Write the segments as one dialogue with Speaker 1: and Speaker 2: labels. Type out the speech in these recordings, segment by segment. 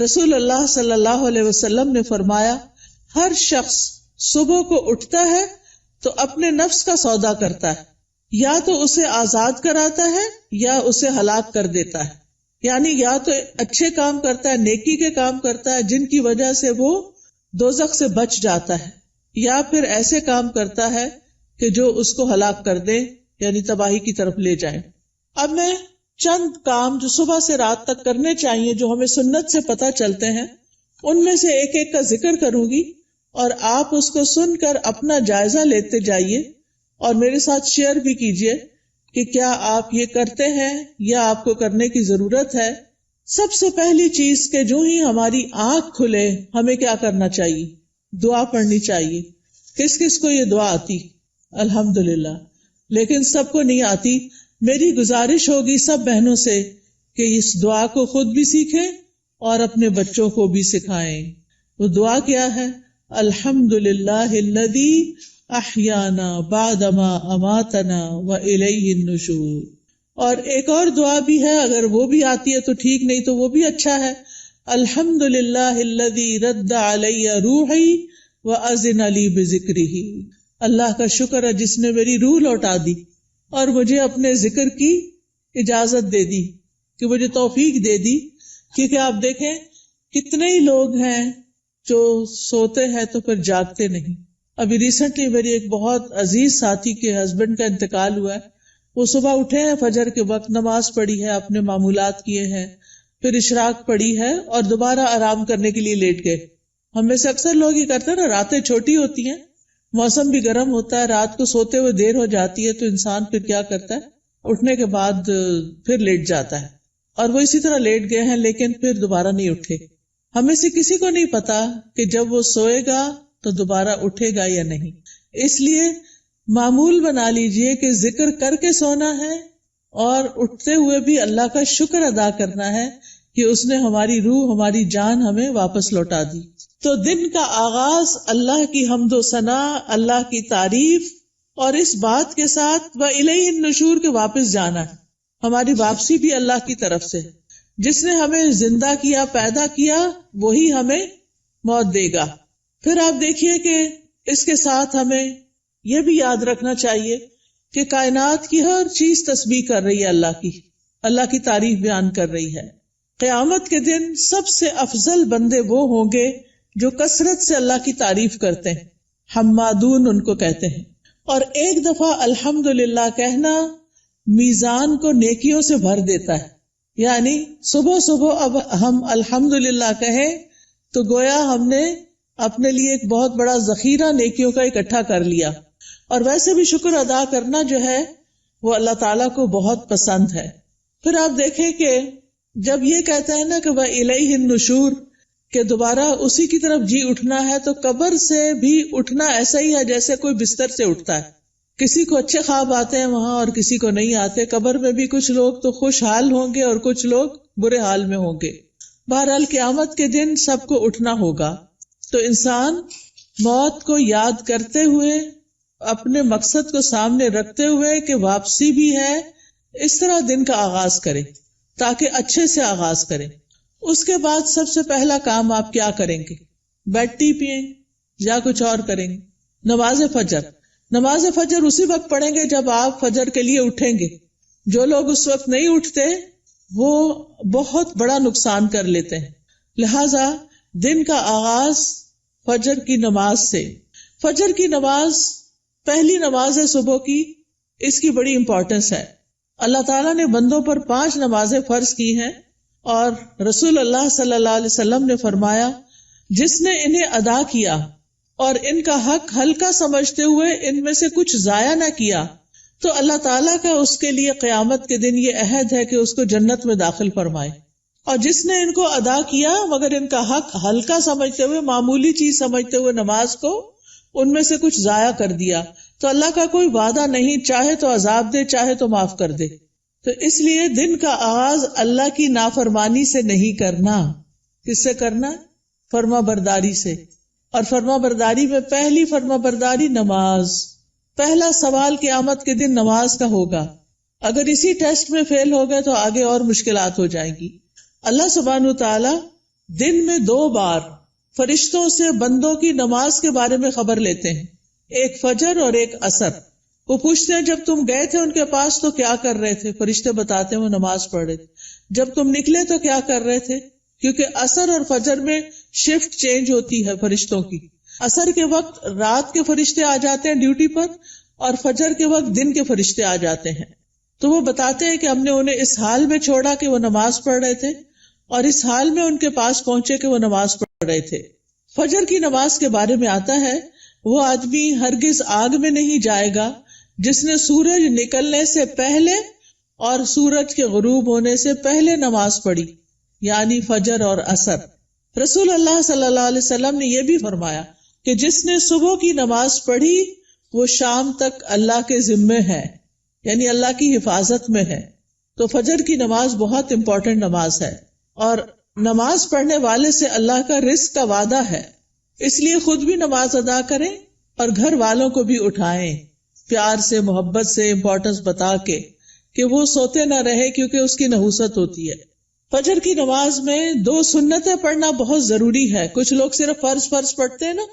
Speaker 1: رسول اللہ صلی اللہ علیہ وسلم نے فرمایا ہر شخص صبح کو اٹھتا ہے تو اپنے نفس کا سودا کرتا ہے، یا تو اسے آزاد کراتا ہے یا اسے ہلاک کر دیتا ہے، یعنی یا تو اچھے کام کرتا ہے، نیکی کے کام کرتا ہے جن کی وجہ سے وہ دوزخ سے بچ جاتا ہے، یا پھر ایسے کام کرتا ہے کہ جو اس کو ہلاک کر دے، یعنی تباہی کی طرف لے جائے۔ اب میں چند کام جو صبح سے رات تک کرنے چاہیے جو ہمیں سنت سے پتہ چلتے ہیں، ان میں سے ایک ایک کا ذکر کروں گی اور آپ اس کو سن کر اپنا جائزہ لیتے جائیے اور میرے ساتھ شیئر بھی کیجیے کہ کیا آپ یہ کرتے ہیں یا آپ کو کرنے کی ضرورت ہے۔ سب سے پہلی چیز کہ جو ہی ہماری آنکھ کھلے ہمیں کیا کرنا چاہیے؟ دعا پڑھنی چاہیے۔ کس کس کو یہ دعا آتی؟ الحمدللہ، لیکن سب کو نہیں آتی۔ میری گزارش ہوگی سب بہنوں سے کہ اس دعا کو خود بھی سیکھیں اور اپنے بچوں کو بھی سکھائیں۔ وہ دعا کیا ہے؟ الحمدللہ الذی احیانا بعدما اماتنا والیہ النشور۔ اور ایک اور دعا بھی ہے، اگر وہ بھی آتی ہے تو ٹھیک، نہیں تو وہ بھی اچھا ہے۔ الحمدللہ الذی رد علی روحی واذن لی بذکرہ۔ اللہ کا شکر ہے جس نے میری روح لوٹا دی اور مجھے اپنے ذکر کی اجازت دے دی، کہ مجھے توفیق دے دی۔ کیونکہ آپ دیکھیں کتنے ہی لوگ ہیں جو سوتے ہیں تو پھر جاگتے نہیں۔ ابھی ریسنٹلی میری ایک بہت عزیز ساتھی کے ہسبینڈ کا انتقال ہوا ہے۔ وہ صبح اٹھے ہیں، فجر کے وقت نماز پڑھی ہے، اپنے معمولات کیے ہیں، پھر اشراق پڑھی ہے اور دوبارہ آرام کرنے کے لیے لیٹ گئے۔ ہم میں سے اکثر لوگ یہ کرتے ہیں نا، راتیں چھوٹی ہوتی ہیں، موسم بھی گرم ہوتا ہے، رات کو سوتے ہوئے دیر ہو جاتی ہے تو انسان پھر کیا کرتا ہے، اٹھنے کے بعد پھر لیٹ جاتا ہے، اور وہ اسی طرح لیٹ گئے ہیں لیکن پھر دوبارہ نہیں اٹھے۔ ہمیں سے کسی کو نہیں پتا کہ جب وہ سوئے گا تو دوبارہ اٹھے گا یا نہیں۔ اس لیے معمول بنا لیجئے کہ ذکر کر کے سونا ہے اور اٹھتے ہوئے بھی اللہ کا شکر ادا کرنا ہے کہ اس نے ہماری روح، ہماری جان ہمیں واپس لوٹا دی۔ تو دن کا آغاز اللہ کی حمد و ثنا، اللہ کی تعریف اور اس بات کے ساتھ وَإِلَيْهِ النُّشُورِ کے واپس جانا ہے۔ ہماری واپسی بھی اللہ کی طرف سے، جس نے ہمیں زندہ کیا، پیدا کیا، وہی ہمیں موت دے گا۔ پھر آپ دیکھیے کہ اس کے ساتھ ہمیں یہ بھی یاد رکھنا چاہیے کہ کائنات کی ہر چیز تسبیح کر رہی ہے، اللہ کی تعریف بیان کر رہی ہے۔ قیامت کے دن سب سے افضل بندے وہ ہوں گے جو کثرت سے اللہ کی تعریف کرتے ہیں، حمادون ان کو کہتے ہیں۔ اور ایک دفعہ الحمدللہ کہنا میزان کو نیکیوں سے بھر دیتا ہے، یعنی صبح صبح اب ہم الحمدللہ کہیں تو گویا ہم نے اپنے لیے ایک بہت بڑا ذخیرہ نیکیوں کا اکٹھا کر لیا۔ اور ویسے بھی شکر ادا کرنا جو ہے وہ اللہ تعالیٰ کو بہت پسند ہے۔ پھر آپ دیکھیں کہ جب یہ کہتا ہے نا کہ وَإِلَيْهِ النُّشُورِ، کہ دوبارہ اسی کی طرف جی اٹھنا ہے، تو قبر سے بھی اٹھنا ایسا ہی ہے جیسے کوئی بستر سے اٹھتا ہے۔ کسی کو اچھے خواب آتے ہیں وہاں اور کسی کو نہیں آتے۔ قبر میں بھی کچھ لوگ تو خوشحال ہوں گے اور کچھ لوگ برے حال میں ہوں گے۔ بہرحال قیامت کے دن سب کو اٹھنا ہوگا، تو انسان موت کو یاد کرتے ہوئے، اپنے مقصد کو سامنے رکھتے ہوئے کہ واپسی بھی ہے، اس طرح دن کا آغاز کرے تاکہ اچھے سے آغاز کرے۔ اس کے بعد سب سے پہلا کام آپ کیا کریں گے؟ بیڈ ٹی پئیں یا کچھ اور کریں گے؟ نماز فجر اسی وقت پڑھیں گے جب آپ فجر کے لیے اٹھیں گے۔ جو لوگ اس وقت نہیں اٹھتے وہ بہت بڑا نقصان کر لیتے ہیں۔ لہذا دن کا آغاز فجر کی نماز سے۔ فجر کی نماز پہلی نماز ہے صبح کی، اس کی بڑی امپورٹنس ہے۔ اللہ تعالیٰ نے بندوں پر 5 نمازیں فرض کی ہیں، اور رسول اللہ صلی اللہ علیہ وسلم نے فرمایا جس نے انہیں ادا کیا اور ان کا حق ہلکا سمجھتے ہوئے ان میں سے کچھ ضائع نہ کیا تو اللہ تعالیٰ کا اس کے لیے قیامت کے دن یہ عہد ہے کہ اس کو جنت میں داخل فرمائے، اور جس نے ان کو ادا کیا مگر ان کا حق ہلکا سمجھتے ہوئے، معمولی چیز سمجھتے ہوئے نماز کو ان میں سے کچھ ضائع کر دیا، تو اللہ کا کوئی وعدہ نہیں، چاہے تو عذاب دے چاہے تو معاف کر دے۔ تو اس لیے دن کا آغاز اللہ کی نافرمانی سے نہیں کرنا۔ کس سے کرنا؟ فرما برداری سے۔ اور فرما برداری میں پہلی فرما برداری نماز۔ پہلا سوال قیامت کے دن نماز کا ہوگا۔ اگر اسی ٹیسٹ میں فیل ہو گئے تو آگے اور مشکلات ہو جائیں گی۔ اللہ سبحانہ تعالی دن میں 2 بار فرشتوں سے بندوں کی نماز کے بارے میں خبر لیتے ہیں، ایک فجر اور ایک عصر۔ وہ پوچھتے ہیں جب تم گئے تھے ان کے پاس تو کیا کر رہے تھے؟ فرشتے بتاتے ہیں وہ نماز پڑھ رہے تھے۔ جب تم نکلے تو کیا کر رہے تھے؟ کیونکہ عصر اور فجر میں شفٹ چینج ہوتی ہے فرشتوں کی۔ عصر کے وقت رات کے فرشتے آ جاتے ہیں ڈیوٹی پر، اور فجر کے وقت دن کے فرشتے آ جاتے ہیں۔ تو وہ بتاتے ہیں کہ ہم نے انہیں اس حال میں چھوڑا کہ وہ نماز پڑھ رہے تھے، اور اس حال میں ان کے پاس پہنچے کہ وہ نماز پڑھ رہے تھے۔ فجر کی نماز کے بارے میں آتا ہے وہ آدمی ہرگز آگ میں نہیں جائے گا جس نے سورج نکلنے سے پہلے اور سورج کے غروب ہونے سے پہلے نماز پڑھی، یعنی فجر اور عصر۔ رسول اللہ صلی اللہ علیہ وسلم نے یہ بھی فرمایا کہ جس نے صبح کی نماز پڑھی وہ شام تک اللہ کے ذمے ہے، یعنی اللہ کی حفاظت میں ہے۔ تو فجر کی نماز بہت امپورٹنٹ نماز ہے، اور نماز پڑھنے والے سے اللہ کا رزق کا وعدہ ہے، اس لیے خود بھی نماز ادا کریں اور گھر والوں کو بھی اٹھائیں، پیار سے، محبت سے، امپورٹنس بتا کے کہ وہ سوتے نہ رہے، کیونکہ اس کی نحوست ہوتی ہے۔ فجر کی نماز میں 2 سنتیں پڑھنا بہت ضروری ہے۔ کچھ لوگ صرف فرض پڑھتے ہیں نا،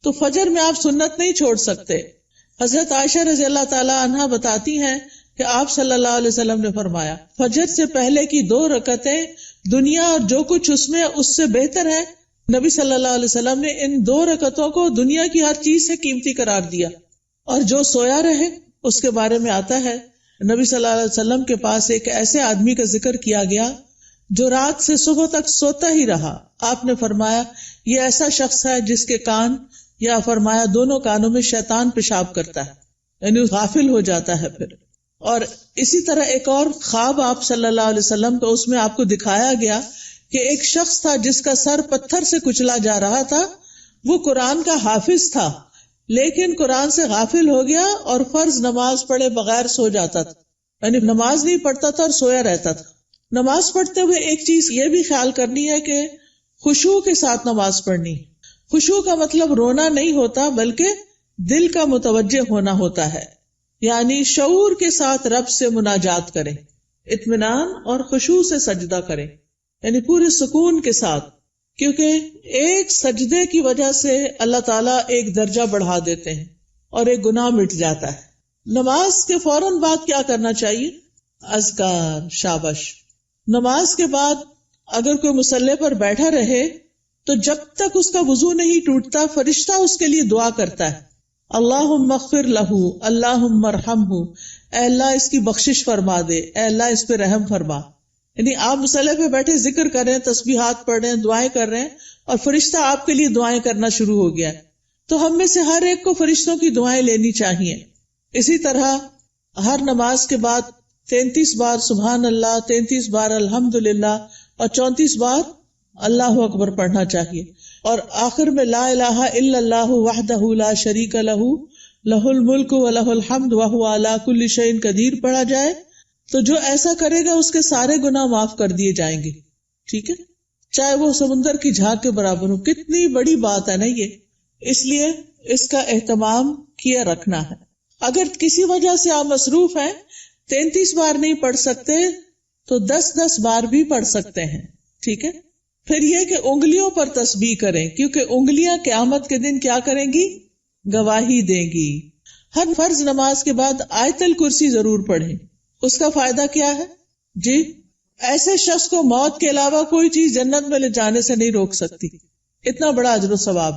Speaker 1: تو فجر میں آپ سنت نہیں چھوڑ سکتے۔ حضرت عائشہ رضی اللہ تعالی عنہا بتاتی ہیں کہ آپ صلی اللہ علیہ وسلم نے فرمایا فجر سے پہلے کی 2 رکعتیں دنیا اور جو کچھ اس میں اس سے بہتر ہے۔ نبی صلی اللہ علیہ وسلم نے ان 2 رکعتوں کو دنیا کی ہر چیز سے قیمتی قرار دیا، اور جو سویا رہے اس کے بارے میں آتا ہے نبی صلی اللہ علیہ وسلم کے پاس ایک ایسے آدمی کا ذکر کیا گیا جو رات سے صبح تک سوتا ہی رہا۔ آپ نے فرمایا یہ ایسا شخص ہے جس کے کان، یا فرمایا دونوں کانوں میں شیطان پیشاب کرتا ہے، یعنی غافل ہو جاتا ہے پھر۔ اور اسی طرح ایک اور خواب آپ صلی اللہ علیہ وسلم کا، اس میں آپ کو دکھایا گیا کہ ایک شخص تھا جس کا سر پتھر سے کچلا جا رہا تھا۔ وہ قرآن کا حافظ تھا لیکن قرآن سے غافل ہو گیا اور فرض نماز پڑھے بغیر سو جاتا تھا، یعنی نماز نہیں پڑھتا تھا اور سویا رہتا تھا۔ نماز پڑھتے ہوئے ایک چیز یہ بھی خیال کرنی ہے کہ خشوع کے ساتھ نماز پڑھنی۔ خشوع کا مطلب رونا نہیں ہوتا بلکہ دل کا متوجہ ہونا ہوتا ہے، یعنی شعور کے ساتھ رب سے مناجات کریں، اطمینان اور خشوع سے سجدہ کریں، یعنی پورے سکون کے ساتھ، کیونکہ ایک سجدے کی وجہ سے اللہ تعالیٰ ایک درجہ بڑھا دیتے ہیں اور ایک گناہ مٹ جاتا ہے۔ نماز کے فوراً بعد کیا کرنا چاہیے؟ اذکار، شابش۔ نماز کے بعد اگر کوئی مصلی پر بیٹھا رہے تو جب تک اس کا وضو نہیں ٹوٹتا فرشتہ اس کے لیے دعا کرتا ہے، اللہم اغفر لہ، اللہم ارحمہ، اے اللہ اس کی بخشش فرما دے، اے اللہ اس پہ رحم فرما۔ یعنی آپ مصلی پہ بیٹھے ذکر کر رہے ہیں، تسبیحات پڑھ رہے ہیں، دعائیں کر رہے ہیں، اور فرشتہ آپ کے لیے دعائیں کرنا شروع ہو گیا ہے۔ تو ہم میں سے ہر ایک کو فرشتوں کی دعائیں لینی چاہیے۔ اسی طرح ہر نماز کے بعد 33 بار سبحان اللہ، 33 بار الحمدللہ، اور 34 بار اللہ اکبر پڑھنا چاہیے، اور آخر میں لا الہ الا اللہ وحدہ لا شریک لہ لہ الملک و لہ الحمد وہو علی کل شیء قدیر پڑھا جائے تو جو ایسا کرے گا اس کے سارے گناہ معاف کر دیے جائیں گے۔ ٹھیک ہے، چاہے وہ سمندر کی جھاگ کے برابر ہو۔ کتنی بڑی بات ہے نا یہ، اس لیے اس کا اہتمام کیا رکھنا ہے۔ اگر کسی وجہ سے آپ مصروف ہیں، 33 بار نہیں پڑھ سکتے تو 10 بار بھی پڑھ سکتے ہیں۔ ٹھیک ہے، پھر یہ کہ انگلیوں پر تسبیح کریں، کیونکہ انگلیاں قیامت کے دن کیا کریں گی؟ گواہی دیں گی۔ ہر فرض نماز کے بعد آیت الکرسی ضرور پڑھیں۔ اس کا فائدہ کیا ہے؟ جی، ایسے شخص کو موت کے علاوہ کوئی چیز جنت میں لے جانے سے نہیں روک سکتی۔ اتنا بڑا اجر و ثواب۔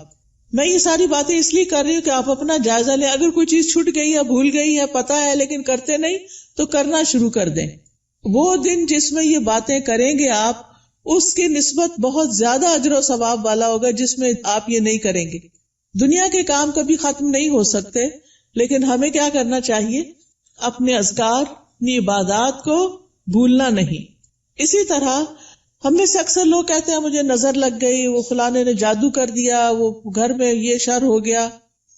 Speaker 1: میں یہ ساری باتیں اس لیے کر رہی ہوں کہ آپ اپنا جائزہ لیں۔ اگر کوئی چیز چھوٹ گئی ہے، بھول گئی ہے، پتہ ہے لیکن کرتے نہیں، تو کرنا شروع کر دیں۔ وہ دن جس میں یہ باتیں کریں گے آپ، اس کی نسبت بہت زیادہ اجر و ثواب والا ہوگا جس میں آپ یہ نہیں کریں گے۔ دنیا کے کام کبھی ختم نہیں ہو سکتے، لیکن ہمیں کیا کرنا چاہیے؟ اپنے اذکار، اپنی عبادات کو بھولنا نہیں۔ اسی طرح ہم میں سے اکثر لوگ کہتے ہیں مجھے نظر لگ گئی، وہ فلانے نے جادو کر دیا، وہ گھر میں یہ شر ہو گیا۔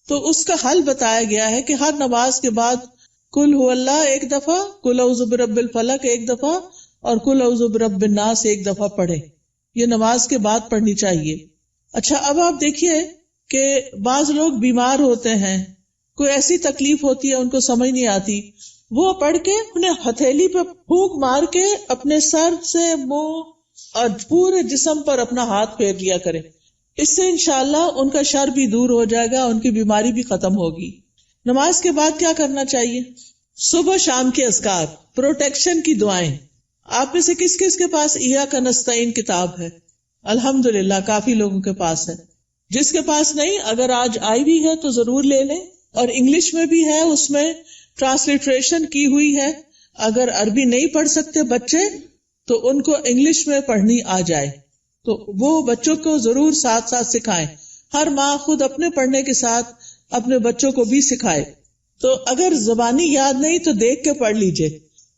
Speaker 1: تو اس کا حل بتایا گیا ہے کہ ہر نماز کے بعد قل هو اللہ 1 دفعہ، قل اعوذ برب الفلق 1 دفعہ، اور قل اعوذ برب الناس 1 دفعہ پڑھیں۔ یہ نماز کے بعد پڑھنی چاہیے۔ اچھا، اب آپ دیکھیے کہ بعض لوگ بیمار ہوتے ہیں، کوئی ایسی تکلیف ہوتی ہے ان کو سمجھ نہیں آتی، وہ پڑھ کے اپنے ہتھیلی پہ پھونک مار کے اپنے سر سے، منہ اور پورے جسم پر اپنا ہاتھ پھیر لیا کریں. اس سے انشاءاللہ ان کا شر بھی دور ہو جائے گا، ان کی بیماری بھی ختم ہوگی. نماز کے بعد کیا کرنا چاہیے؟ صبح شام کے اذکار، پروٹیکشن کی دعائیں. آپ میں سے کس کس کے پاس ایاک نستعین کتاب ہے؟ الحمدللہ کافی لوگوں کے پاس ہے. جس کے پاس نہیں، اگر آج آئی بھی ہے تو ضرور لے لیں. اور انگلش میں بھی ہے، اس میں ٹرانسلیٹریشن کی ہوئی ہے. اگر عربی نہیں پڑھ سکتے بچے تو ان کو انگلش میں پڑھنی آ جائے تو وہ بچوں کو ضرور ساتھ ساتھ سکھائیں. ہر ماں خود اپنے پڑھنے کے ساتھ اپنے بچوں کو بھی سکھائے. تو اگر زبانی یاد نہیں تو دیکھ کے پڑھ لیجئے.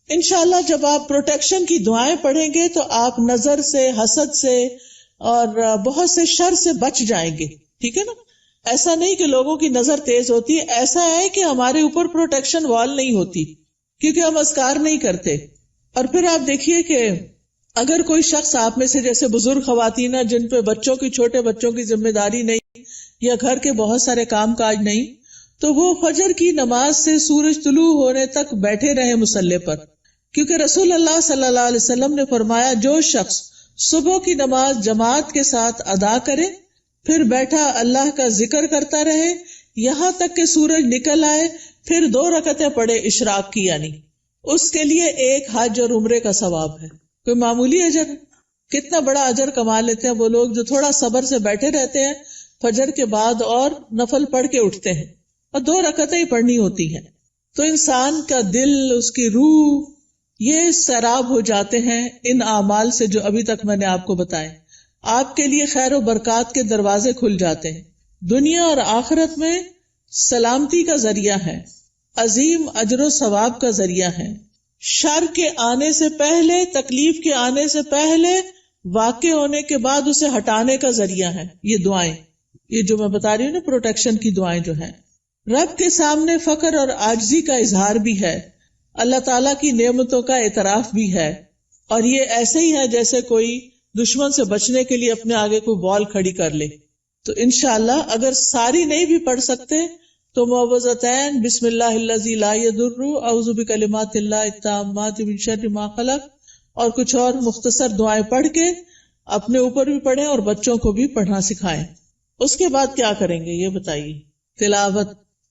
Speaker 1: انشاءاللہ جب آپ پروٹیکشن کی دعائیں پڑھیں گے تو آپ نظر سے، حسد سے اور بہت سے شر سے بچ جائیں گے. ٹھیک ہے نا؟ ایسا نہیں کہ لوگوں کی نظر تیز ہوتی ہے، ایسا ہے کہ ہمارے اوپر پروٹیکشن وال نہیں ہوتی کیونکہ ہم اذکار نہیں کرتے. اور پھر آپ دیکھیے کہ اگر کوئی شخص آپ میں سے جیسے بزرگ خواتین جن پہ بچوں کی، چھوٹے بچوں کی ذمہ داری نہیں یا گھر کے بہت سارے کام کاج نہیں، تو وہ فجر کی نماز سے سورج طلوع ہونے تک بیٹھے رہے مصلی پر. کیونکہ رسول اللہ صلی اللہ علیہ وسلم نے فرمایا جو شخص صبح کی نماز جماعت کے ساتھ ادا کرے پھر بیٹھا اللہ کا ذکر کرتا رہے یہاں تک کہ سورج نکل آئے، پھر 2 رکعتیں پڑھے اشراق کی، یعنی اس کے لیے ایک حج اور عمرے کا ثواب ہے. کوئی معمولی اجر ہے؟ کتنا بڑا اجر کما لیتے ہیں وہ لوگ جو تھوڑا صبر سے بیٹھے رہتے ہیں فجر کے بعد اور نفل پڑھ کے اٹھتے ہیں، اور 2 رکعتیں ہی پڑھنی ہوتی ہیں. تو انسان کا دل، اس کی روح، یہ سیراب ہو جاتے ہیں ان اعمال سے جو ابھی تک میں نے آپ کو بتائے. آپ کے لیے خیر و برکات کے دروازے کھل جاتے ہیں، دنیا اور آخرت میں سلامتی کا ذریعہ ہے، عظیم اجر و ثواب کا ذریعہ ہے، شر کے آنے سے پہلے، تکلیف کے آنے سے پہلے، واقع ہونے کے بعد اسے ہٹانے کا ذریعہ ہے. یہ دعائیں، یہ جو میں بتا رہی ہوں نا پروٹیکشن کی دعائیں جو ہیں، رب کے سامنے فقر اور عاجزی کا اظہار بھی ہے، اللہ تعالیٰ کی نعمتوں کا اعتراف بھی ہے. اور یہ ایسے ہی ہے جیسے کوئی دشمن سے بچنے کے لیے اپنے آگے کوئی وال کھڑی کر لے. تو انشاءاللہ اگر ساری نہیں بھی پڑھ سکتے تو معوذتین، بسم اللہ الذی لا یضر، اعوذ بکلمات اللہ التامات من شر ما خلق، اور کچھ اور مختصر دعائیں پڑھ کے اپنے اوپر بھی پڑھیں اور بچوں کو بھی پڑھنا سکھائیں. اس کے بعد کیا کریں گے یہ بتائیے؟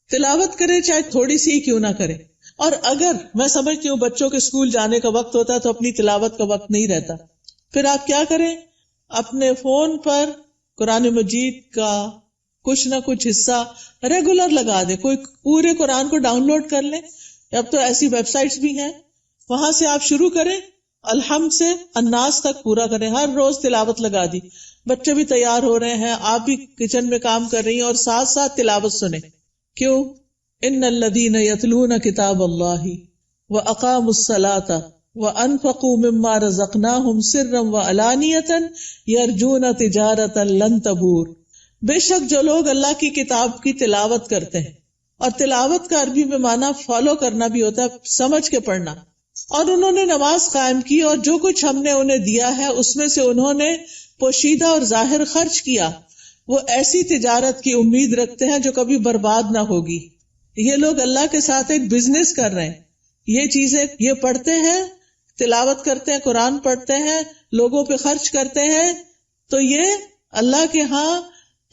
Speaker 1: تلاوت کریں، چاہے تھوڑی سی ہی کیوں نہ کریں. اور اگر میں سمجھتی ہوں بچوں کے اسکول جانے کا وقت ہوتا ہے تو اپنی تلاوت کا وقت نہیں رہتا، پھر آپ کیا کریں؟ اپنے فون پر قرآن مجید کا کچھ نہ کچھ حصہ ریگولر لگا دیں. کوئی پورے قرآن کو ڈاؤن لوڈ کر لیں، اب تو ایسی ویب سائٹس بھی ہیں، وہاں سے آپ شروع کریں، الحمد سے الناس تک پورا کریں. ہر روز تلاوت لگا دی، بچے بھی تیار ہو رہے ہیں، آپ بھی کچن میں کام کر رہی ہیں اور ساتھ ساتھ تلاوت سنیں. کیوں؟ ان الذین یتلون کتاب اللہ واقاموا الصلاۃ وانفقوا مما رزقناہم سرا وعلانیۃ یرجون تجارۃ لن تبور. بے شک جو لوگ اللہ کی کتاب کی تلاوت کرتے ہیں، اور تلاوت کا عربی میں معنی فالو کرنا بھی ہوتا ہے، سمجھ کے پڑھنا، اور انہوں نے نماز قائم کی اور جو کچھ ہم نے انہیں دیا ہے اس میں سے انہوں نے پوشیدہ اور ظاہر خرچ کیا، وہ ایسی تجارت کی امید رکھتے ہیں جو کبھی برباد نہ ہوگی. یہ لوگ اللہ کے ساتھ ایک بزنس کر رہے ہیں. یہ چیزیں یہ پڑھتے ہیں، تلاوت کرتے ہیں، قرآن پڑھتے ہیں، لوگوں پہ خرچ کرتے ہیں، تو یہ اللہ کے ہاں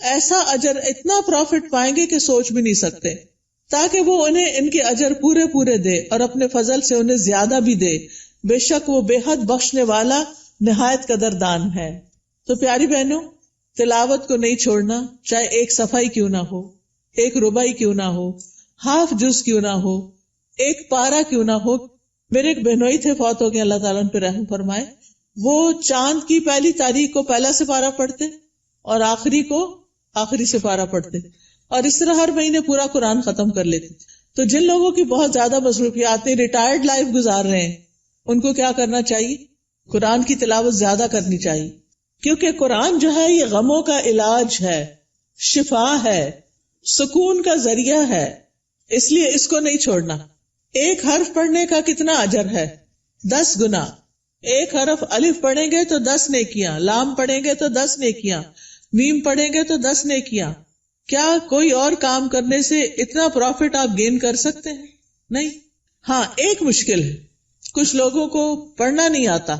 Speaker 1: ایسا اجر، اتنا پروفٹ پائیں گے کہ سوچ بھی نہیں سکتے، تاکہ وہ انہیں ان کے اجر پورے پورے دے اور اپنے فضل سے انہیں زیادہ بھی دے. بے شک وہ بے حد بخشنے والا نہایت قدردان ہے. تو پیاری بہنوں، تلاوت کو نہیں چھوڑنا، چاہے ایک صفحہ ہی کیوں نہ ہو، ایک ربع ہی کیوں نہ ہو، ہاف جز کیوں نہ ہو، ایک پارا کیوں نہ ہو. میرے ایک بہنوئی تھے، فوت ہو گئے، اللہ تعالیٰ ان پہ رحم فرمائے. وہ چاند کی پہلی تاریخ کو پہلا سپارہ پڑھتے اور آخری کو آخری سپارہ پڑھتے، اور اس طرح ہر مہینے پورا قرآن ختم کر لیتے. تو جن لوگوں کی بہت زیادہ مصروفیات، ریٹائرڈ لائف گزار رہے ہیں، ان کو کیا کرنا چاہیے؟ قرآن کی تلاوت زیادہ کرنی چاہیے، کیونکہ قرآن جو ہے یہ غموں کا علاج ہے، شفا ہے، سکون کا ذریعہ ہے، اس لیے اس کو نہیں چھوڑنا. ایک حرف پڑھنے کا کتنا اجر ہے؟ 10 گنا. ایک حرف الف پڑھیں گے تو 10 نیکیاں، لام پڑھیں گے تو 10 نیکیاں، میم پڑھیں گے تو 10 نیکیاں. کیا کوئی اور کام کرنے سے اتنا پروفٹ آپ گین کر سکتے ہیں؟ نہیں. ہاں ایک مشکل ہے، کچھ لوگوں کو پڑھنا نہیں آتا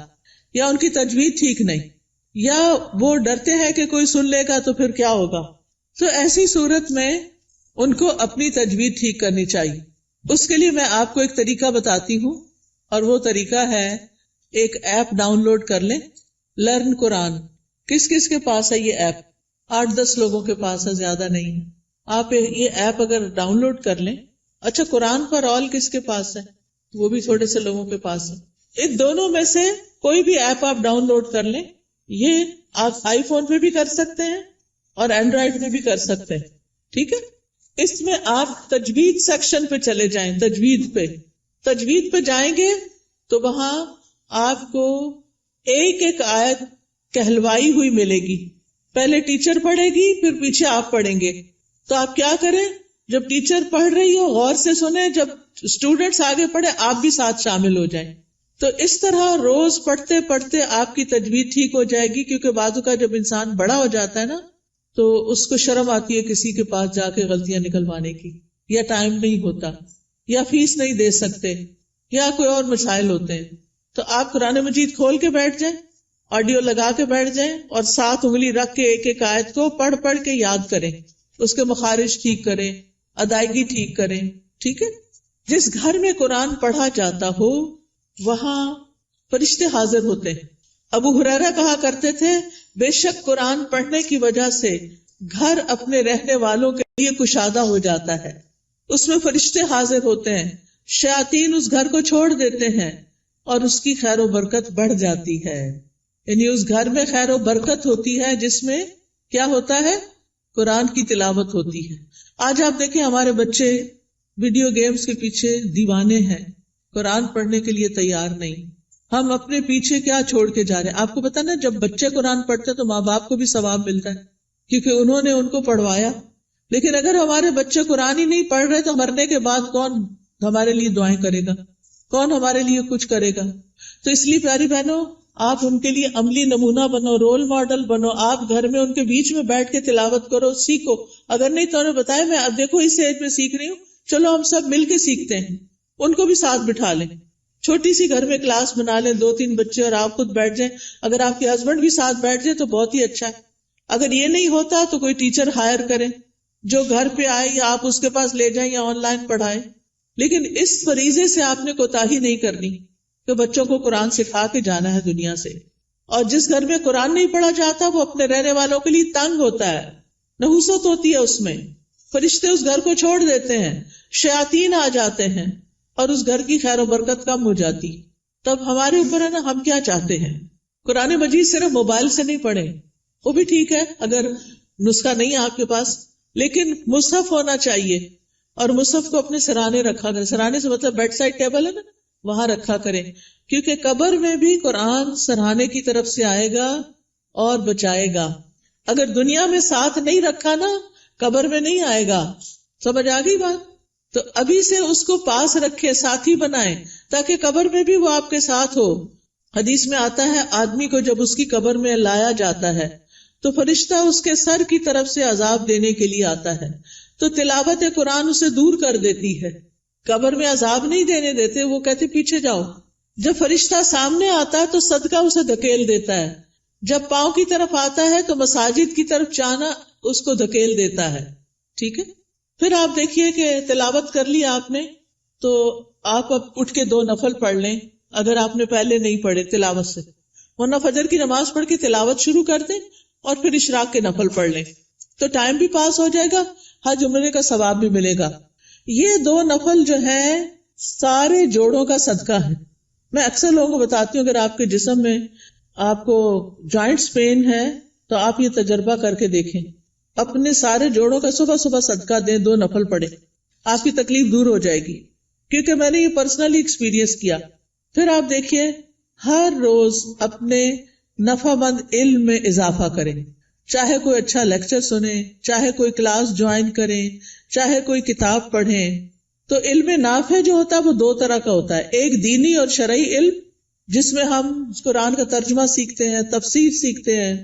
Speaker 1: یا ان کی تجوید ٹھیک نہیں، یا وہ ڈرتے ہیں کہ کوئی سن لے گا تو پھر کیا ہوگا. تو ایسی صورت میں ان کو اپنی تجوید ٹھیک کرنی چاہیے. اس کے لیے میں آپ کو ایک طریقہ بتاتی ہوں، اور وہ طریقہ ہے ایک ایپ ڈاؤن لوڈ کر لیں، لرن قرآن. کس کس کے پاس ہے یہ ایپ؟ 8-10 لوگوں کے پاس ہے، زیادہ نہیں ہے. آپ یہ ایپ اگر ڈاؤن لوڈ کر لیں. اچھا، قرآن پر آل کس کے پاس ہے؟ وہ بھی تھوڑے سے لوگوں کے پاس ہے. ان دونوں میں سے کوئی بھی ایپ آپ ڈاؤن لوڈ کر لیں. یہ آپ آئی فون پہ بھی کر سکتے ہیں اور اینڈرائیڈ پہ بھی کر سکتے ہیں. ٹھیک ہے، اس میں آپ تجوید سیکشن پہ چلے جائیں. تجوید پہ جائیں گے تو وہاں آپ کو ایک ایک آیت کہلوائی ہوئی ملے گی. پہلے ٹیچر پڑھے گی، پھر پیچھے آپ پڑھیں گے. تو آپ کیا کریں، جب ٹیچر پڑھ رہی ہو غور سے سنیں، جب اسٹوڈنٹس آگے پڑھے آپ بھی ساتھ شامل ہو جائیں. تو اس طرح روز پڑھتے پڑھتے آپ کی تجوید ٹھیک ہو جائے گی. کیونکہ بعض کا جب انسان بڑا ہو جاتا ہے نا تو اس کو شرم آتی ہے کسی کے پاس جا کے غلطیاں نکلوانے کی، یا ٹائم نہیں ہوتا، یا فیس نہیں دے سکتے، یا کوئی اور مسائل ہوتے ہیں. تو آپ قرآن مجید کھول کے بیٹھ جائیں، آڈیو لگا کے بیٹھ جائیں، اور 7 انگلی رکھ کے ایک ایک آیت کو پڑھ پڑھ کے یاد کریں. اس کے مخارج ٹھیک کریں، ادائیگی ٹھیک کریں. ٹھیک ہے. جس گھر میں قرآن پڑھا جاتا ہو وہاں فرشتے حاضر ہوتے ہیں. ابو ہریرہ کہا کرتے تھے، بے شک قرآن پڑھنے کی وجہ سے گھر اپنے رہنے والوں کے لیے کشادہ ہو جاتا ہے. اس میں فرشتے حاضر ہوتے ہیں، شیاطین اس گھر کو چھوڑ دیتے ہیں اور اس کی خیر و برکت بڑھ جاتی ہے. یعنی اس گھر میں خیر و برکت ہوتی ہے جس میں کیا ہوتا ہے، قرآن کی تلاوت ہوتی ہے. آج آپ دیکھیں ہمارے بچے ویڈیو گیمز کے پیچھے دیوانے ہیں، قرآن پڑھنے کے لیے تیار نہیں. ہم اپنے پیچھے کیا چھوڑ کے جا رہے ہیں؟ آپ کو پتا نا، جب بچے قرآن پڑھتے تو ماں باپ کو بھی ثواب ملتا ہے کیونکہ انہوں نے ان کو پڑھوایا. لیکن اگر ہمارے بچے قرآن ہی نہیں پڑھ رہے تو مرنے کے بعد کون ہمارے لیے دعائیں کرے گا، کون ہمارے لیے کچھ کرے گا؟ تو اس لیے پیاری بہنوں، آپ ان کے لیے عملی نمونہ بنو، رول ماڈل بنو. آپ گھر میں ان کے بیچ میں بیٹھ کے تلاوت کرو، سیکھو. اگر نہیں تو انہیں بتایا، میں اب دیکھو اس ایج میں سیکھ رہی ہوں، چلو ہم سب مل کے سیکھتے ہیں. ان کو بھی ساتھ بٹھا لیں، چھوٹی سی گھر میں کلاس بنا لیں، 2-3 بچے اور آپ خود بیٹھ جائیں. اگر آپ کے ہسبینڈ بھی ساتھ بیٹھ جائے تو بہت ہی اچھا ہے. اگر یہ نہیں ہوتا تو کوئی ٹیچر ہائر کریں جو گھر پہ آئے، یا آپ اس کے پاس لے جائیں یا آن لائن پڑھائیں. لیکن اس فریضے سے آپ نے کوتاہی نہیں کرنی کہ بچوں کو قرآن سکھا کے جانا ہے دنیا سے. اور جس گھر میں قرآن نہیں پڑھا جاتا وہ اپنے رہنے والوں کے لیے تنگ ہوتا ہے، نحوست ہوتی ہے اس میں. فرشتے اس گھر کو چھوڑ دیتے ہیں، شیاطین آ جاتے ہیں اور اس گھر کی خیر و برکت کم ہو جاتی. تب ہمارے اوپر ہے نا، ہم کیا چاہتے ہیں. قرآن مجید صرف موبائل سے نہیں پڑھیں، وہ بھی ٹھیک ہے اگر نسخہ نہیں ہے آپ کے پاس، لیکن مصحف ہونا چاہیے. اور مصحف کو اپنے سرانے رکھا کریں. سرانے سے مطلب بیڈ سائڈ ٹیبل ہے نا، وہاں رکھا کریں. کیونکہ قبر میں بھی قرآن سرہانے کی طرف سے آئے گا اور بچائے گا. اگر دنیا میں ساتھ نہیں رکھا نا، قبر میں نہیں آئے گا. سمجھ آ گئی بات؟ تو ابھی سے اس کو پاس رکھے، ساتھی بنائیں تاکہ قبر میں بھی وہ آپ کے ساتھ ہو. حدیث میں آتا ہے آدمی کو جب اس کی قبر میں لایا جاتا ہے تو فرشتہ اس کے سر کی طرف سے عذاب دینے کے لیے آتا ہے. تو تلاوت قرآن اسے دور کر دیتی ہے. قبر میں عذاب نہیں دینے دیتے، وہ کہتے پیچھے جاؤ. جب فرشتہ سامنے آتا ہے تو صدقہ اسے دھکیل دیتا ہے. جب پاؤں کی طرف آتا ہے تو مساجد کی طرف جانا اس کو دھکیل دیتا ہے. ٹھیک ہے. پھر آپ دیکھیے کہ تلاوت کر لی آپ نے تو آپ اب اٹھ کے 2 نفل پڑھ لیں اگر آپ نے پہلے نہیں پڑھے تلاوت سے، ورنہ فجر کی نماز پڑھ کے تلاوت شروع کر دیں اور پھر اشراق کے نفل پڑھ لیں. تو ٹائم بھی پاس ہو جائے گا، حج عمرے کا ثواب بھی ملے گا. یہ 2 نفل جو ہیں سارے جوڑوں کا صدقہ ہے. میں اکثر لوگوں کو بتاتی ہوں اگر آپ کے جسم میں آپ کو جوائنٹس پین ہے تو آپ یہ تجربہ کر کے دیکھیں، اپنے سارے جوڑوں کا صبح صبح صدقہ دیں، 2 نفل پڑھیں، آپ کی تکلیف دور ہو جائے گی. کیونکہ میں نے یہ پرسنلی ایکسپیرینس کیا. پھر آپ دیکھیے ہر روز اپنے نفع مند علم میں اضافہ کریں. چاہے کوئی اچھا لیکچر سنیں، چاہے کوئی کلاس جوائن کریں، چاہے کوئی کتاب پڑھیں. تو علم نافع جو ہوتا ہے وہ 2 طرح کا ہوتا ہے. ایک دینی اور شرعی علم جس میں ہم قرآن کا ترجمہ سیکھتے ہیں، تفسیر سیکھتے ہیں،